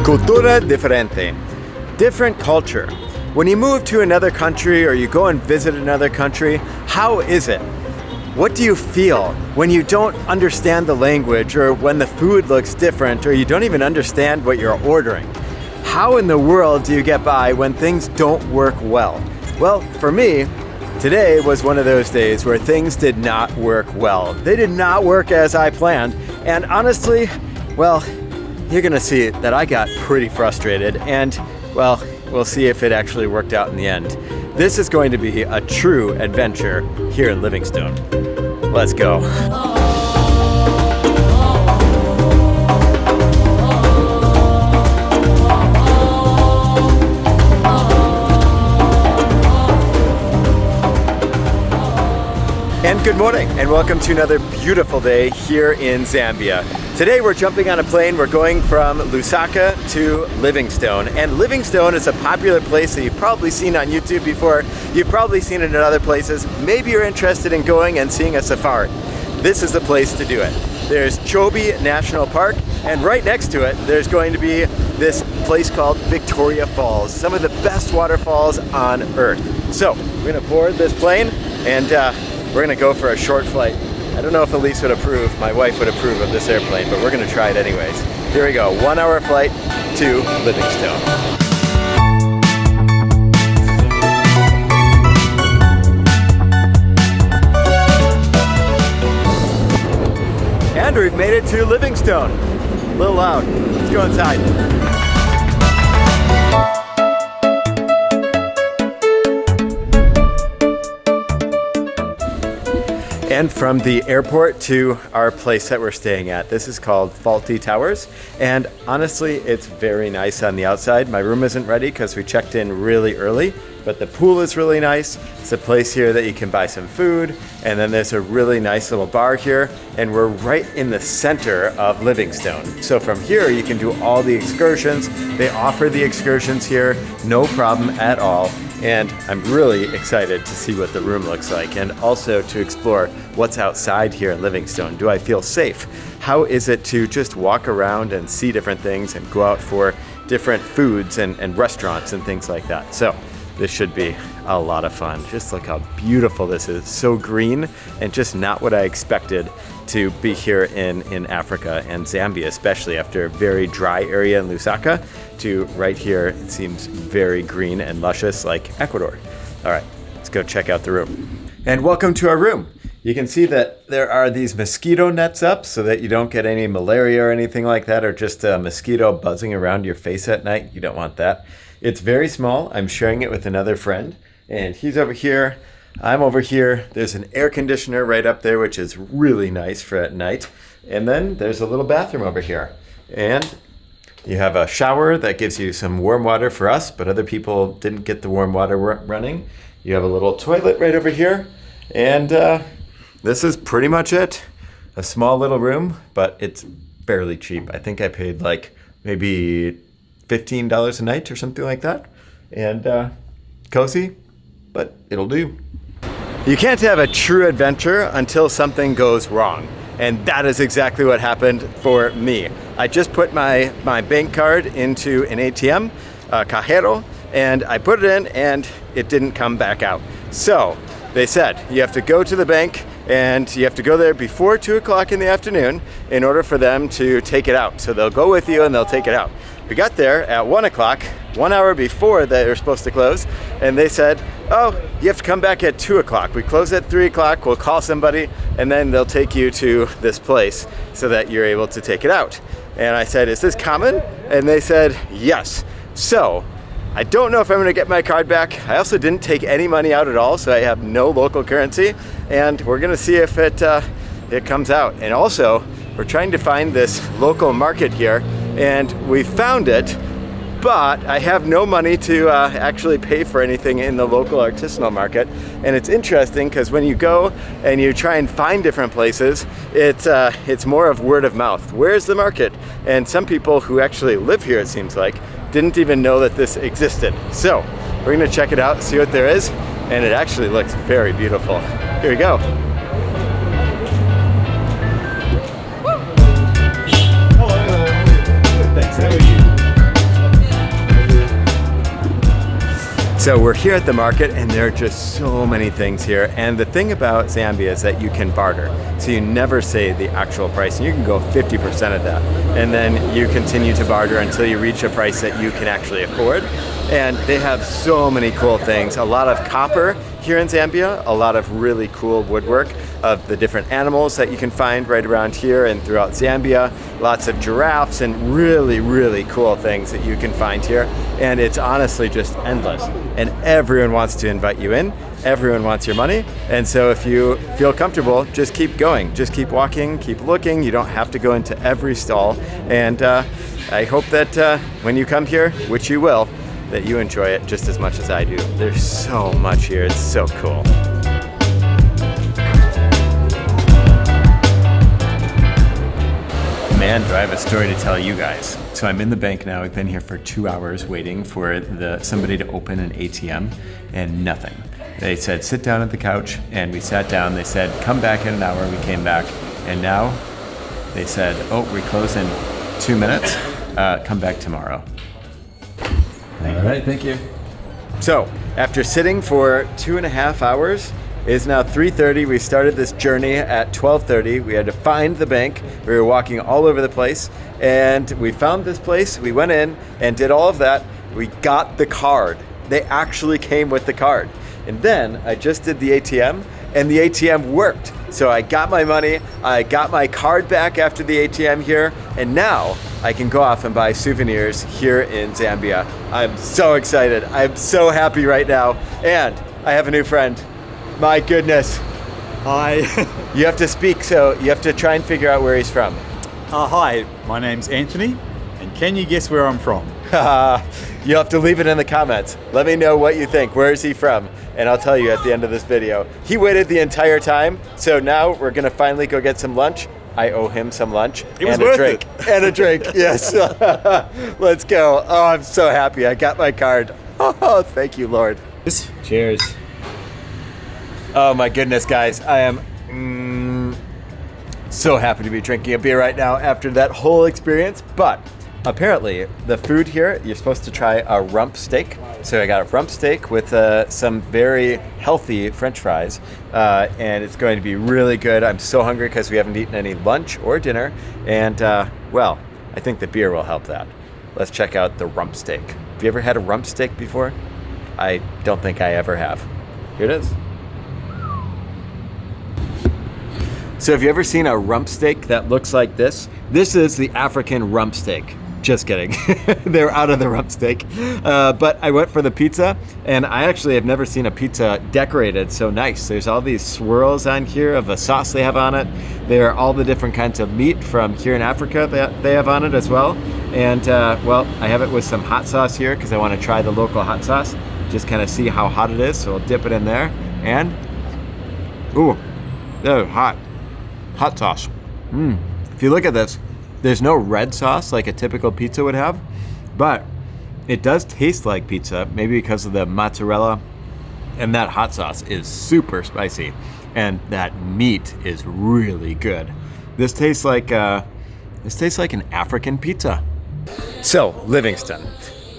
Cultura diferente. Different culture. When you move to another country or you go and visit another country, how is it? What do you feel when you don't understand the language, or when the food looks different, or you don't even understand what you're ordering? How in the world do you get by when things don't work well? Well, for me, today was one of those days where things did not work well. They did not work as I planned, and honestly, well, you're gonna see that I got pretty frustrated, and well, we'll see if it actually worked out in the end. This is going to be a true adventure here in Livingstone. Let's go. And good morning, and welcome to another beautiful day here in Zambia. Today we're jumping on a plane. We're going from Lusaka to Livingstone. And Livingstone is a popular place that you've probably seen on YouTube before. You've probably seen it in other places. Maybe you're interested in going and seeing a safari. This is the place to do it. There's Chobe National Park, and right next to it, there's going to be this place called Victoria Falls, some of the best waterfalls on Earth. So we're gonna board this plane, and we're gonna go for a short flight. I don't know if Elise would approve, my wife would approve of this airplane, but we're gonna try it anyways. Here we go, 1 hour flight to Livingstone. And we've made it to Livingstone. A little loud, let's go inside. And from the airport to our place that we're staying at, this is called Fawlty Towers. And honestly, it's very nice on the outside. My room isn't ready because we checked in really early, but the pool is really nice. It's a place here that you can buy some food. And then there's a really nice little bar here. And we're right in the center of Livingstone. So from here, you can do all the excursions. They offer the excursions here, no problem at all. And I'm really excited to see what the room looks like, and also to explore what's outside here in Livingstone. Do I feel safe? How is it to just walk around and see different things and go out for different foods and restaurants and things like that? So this should be a lot of fun. Just look how beautiful this is. So green, and just not what I expected to be here in Africa and Zambia, especially after a very dry area in Lusaka, to right here, it seems very green and luscious like Ecuador. All right, let's go check out the room. And welcome to our room. You can see that there are these mosquito nets up so that you don't get any malaria or anything like that, or just a mosquito buzzing around your face at night. You don't want that. It's very small. I'm sharing it with another friend, and he's over here. I'm over here. There's an air conditioner right up there, which is really nice for at night. And then there's a little bathroom over here. And you have a shower that gives you some warm water for us, but other people didn't get the warm water running. You have a little toilet right over here. And this is pretty much it. A small little room, but it's fairly cheap. I think I paid like maybe $15 a night or something like that. And cozy, but it'll do. You can't have a true adventure until something goes wrong. And that is exactly what happened for me. I just put my bank card into an ATM, cajero, and I put it in and it didn't come back out. So they said you have to go to the bank and you have to go there before 2 o'clock in the afternoon in order for them to take it out. So they'll go with you and they'll take it out. We got there at 1 o'clock, 1 hour before they were supposed to close, and they said, oh, you have to come back at 2 o'clock. We close at 3 o'clock, we'll call somebody, and then they'll take you to this place so that you're able to take it out. And I said, is this common? And they said, yes. So I don't know if I'm gonna get my card back. I also didn't take any money out at all, so I have no local currency, and we're gonna see if it comes out. And also, we're trying to find this local market here, and we found it, but I have no money to actually pay for anything in the local artisanal market. And it's interesting because when you go and you try and find different places, it's more of word of mouth. Where's the market? And some people who actually live here, it seems like, didn't even know that this existed. So we're gonna check it out, see what there is, and it actually looks very beautiful. Here we go. Hello. Thanks, how are you? So we're here at the market and there are just so many things here. And the thing about Zambia is that you can barter. So you never say the actual price and you can go 50% of that. And then you continue to barter until you reach a price that you can actually afford. And they have so many cool things. A lot of copper here in Zambia, a lot of really cool woodwork of the different animals that you can find right around here and throughout Zambia. Lots of giraffes and really, really cool things that you can find here. And it's honestly just endless. And everyone wants to invite you in. Everyone wants your money. And so if you feel comfortable, just keep going. Just keep walking, keep looking. You don't have to go into every stall. And I hope that when you come here, which you will, that you enjoy it just as much as I do. There's so much here. It's so cool. Man, do I have a story to tell you guys. So I'm in the bank now. I've been here for 2 hours waiting for somebody to open an ATM and nothing. They said, sit down at the couch, and we sat down. They said, come back in an hour. We came back, and now they said, oh, we close in 2 minutes. Come back tomorrow. All right, thank you. So, after sitting for 2.5 hours, it is now 3:30. We started this journey at 12:30. We had to find the bank. We were walking all over the place, and we found this place. We went in and did all of that. We got the card. They actually came with the card. And then I just did the ATM, and the ATM worked. So I got my money, I got my card back after the ATM here, and now I can go off and buy souvenirs here in Zambia. I'm so excited. I'm so happy right now. And I have a new friend. My goodness. Hi. You have to speak, so you have to try and figure out where he's from. Hi, my name's Anthony, and can you guess where I'm from? You'll have to leave it in the comments. Let me know what you think. Where is he from? And I'll tell you at the end of this video. He waited the entire time, so now we're gonna finally go get some lunch. I owe him some lunch and a drink. And a drink, yes. Let's go. Oh, I'm so happy. I got my card. Oh, thank you, Lord. Cheers. Oh my goodness, guys. I am so happy to be drinking a beer right now after that whole experience. But apparently, the food here, you're supposed to try a rump steak. So I got a rump steak with some very healthy French fries, and it's going to be really good. I'm so hungry because we haven't eaten any lunch or dinner, and well, I think the beer will help that. Let's check out the rump steak. Have you ever had a rump steak before? I don't think I ever have. Here it is. So have you ever seen a rump steak that looks like this? This is the African rump steak. Just kidding. They're out of the rump steak. But I went for the pizza, and I actually have never seen a pizza decorated so nice. There's all these swirls on here of a sauce they have on it. There are all the different kinds of meat from here in Africa that they have on it as well. And well, I have it with some hot sauce here because I want to try the local hot sauce. Just kind of see how hot it is. So I'll dip it in there. And, ooh, oh, hot. Hot sauce. If you look at this, there's no red sauce like a typical pizza would have, but it does taste like pizza, maybe because of the mozzarella, and that hot sauce is super spicy, and that meat is really good. This tastes like an African pizza. So, Livingstone.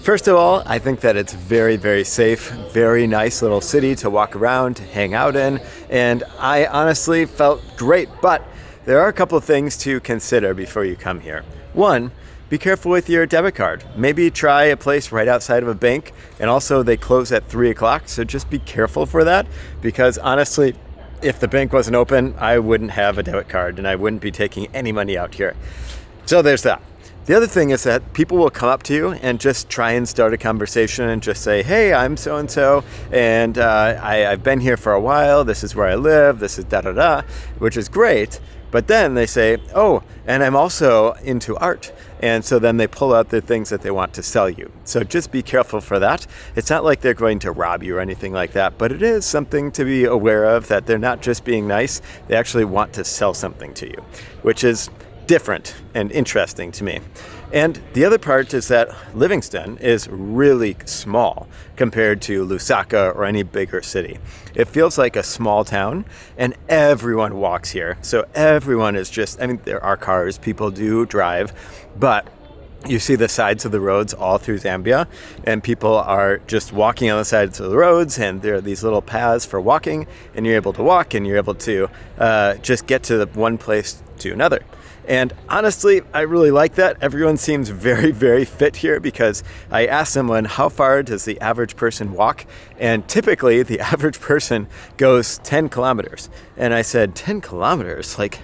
First of all, I think that it's very, very safe, very nice little city to walk around, to hang out in, and I honestly felt great, but there are a couple of things to consider before you come here. One, be careful with your debit card. Maybe try a place right outside of a bank, and also they close at 3 o'clock, so just be careful for that, because honestly, if the bank wasn't open, I wouldn't have a debit card, and I wouldn't be taking any money out here. So there's that. The other thing is that people will come up to you and just try and start a conversation and just say, hey, I'm so-and-so, and I've been here for a while, this is where I live, this is da-da-da, which is great. But then they say, oh, and I'm also into art. And so then they pull out the things that they want to sell you. So just be careful for that. It's not like they're going to rob you or anything like that, but it is something to be aware of, that they're not just being nice, they actually want to sell something to you, which is different and interesting to me. And the other part is that Livingstone is really small compared to Lusaka or any bigger city. It feels like a small town, and everyone walks here. So everyone is just, I mean, there are cars, people do drive, but You see the sides of the roads all through Zambia, and people are just walking on the sides of the roads, and there are these little paths for walking, and you're able to walk, and you're able to just get to one place to another. And honestly, I really like that. Everyone seems very, very fit here, because I asked someone, how far does the average person walk? And typically the average person goes 10 kilometers. And I said, 10 kilometers? Like,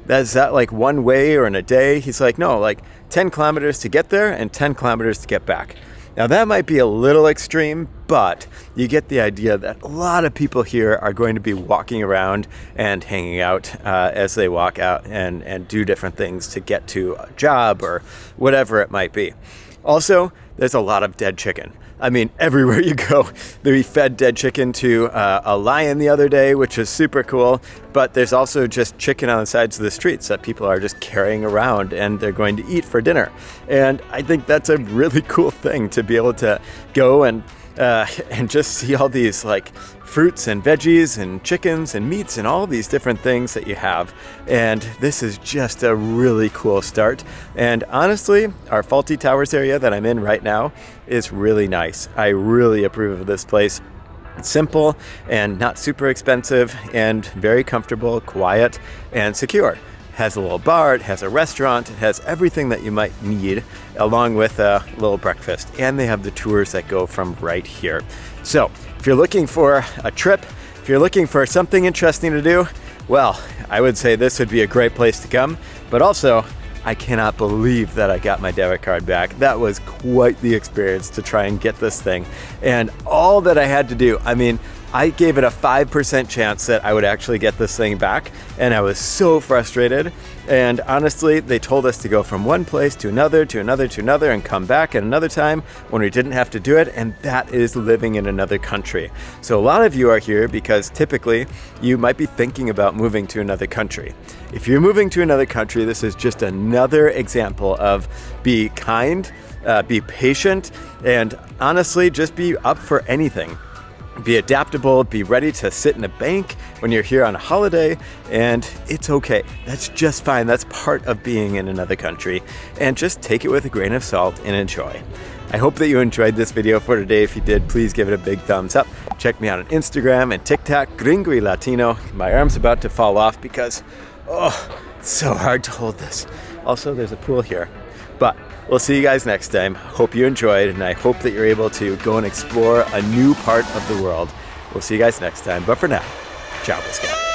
is that like one way or in a day? He's like, no, like 10 kilometers to get there and 10 kilometers to get back. Now that might be a little extreme, but you get the idea that a lot of people here are going to be walking around and hanging out as they walk out and do different things to get to a job or whatever it might be. Also, there's a lot of dead chicken. I mean, everywhere you go, we fed dead chicken to a lion the other day, which is super cool. But there's also just chicken on the sides of the streets that people are just carrying around and they're going to eat for dinner. And I think that's a really cool thing to be able to go and just see all these like fruits and veggies and chickens and meats and all these different things that you have. And this is just a really cool start. And honestly, our Fawlty Towers area that I'm in right now is really nice. I really approve of this place. It's simple and not super expensive and very comfortable, quiet, and secure. Has a little bar, it has a restaurant, it has everything that you might need, along with a little breakfast. And they have the tours that go from right here. So if you're looking for a trip, if you're looking for something interesting to do, well, I would say this would be a great place to come. But also, I cannot believe that I got my debit card back. That was quite the experience to try and get this thing. And all that I had to do, I mean, I gave it a 5% chance that I would actually get this thing back, and I was so frustrated. And honestly, they told us to go from one place to another, to another, to another, and come back at another time when we didn't have to do it, and that is living in another country. So a lot of you are here because typically you might be thinking about moving to another country. If you're moving to another country, this is just another example of be kind, be patient, and honestly, just be up for anything. Be adaptable, be ready to sit in a bank when you're here on a holiday, and it's okay. That's just fine. That's part of being in another country. And just take it with a grain of salt and enjoy. I hope that you enjoyed this video for today. If you did, please give it a big thumbs up. Check me out on Instagram and TikTok, Gringo y Latino. My arm's about to fall off because, it's so hard to hold this. Also, there's a pool here. But we'll see you guys next time. Hope you enjoyed, and I hope that you're able to go and explore a new part of the world. We'll see you guys next time. But for now, ciao, Biscuit.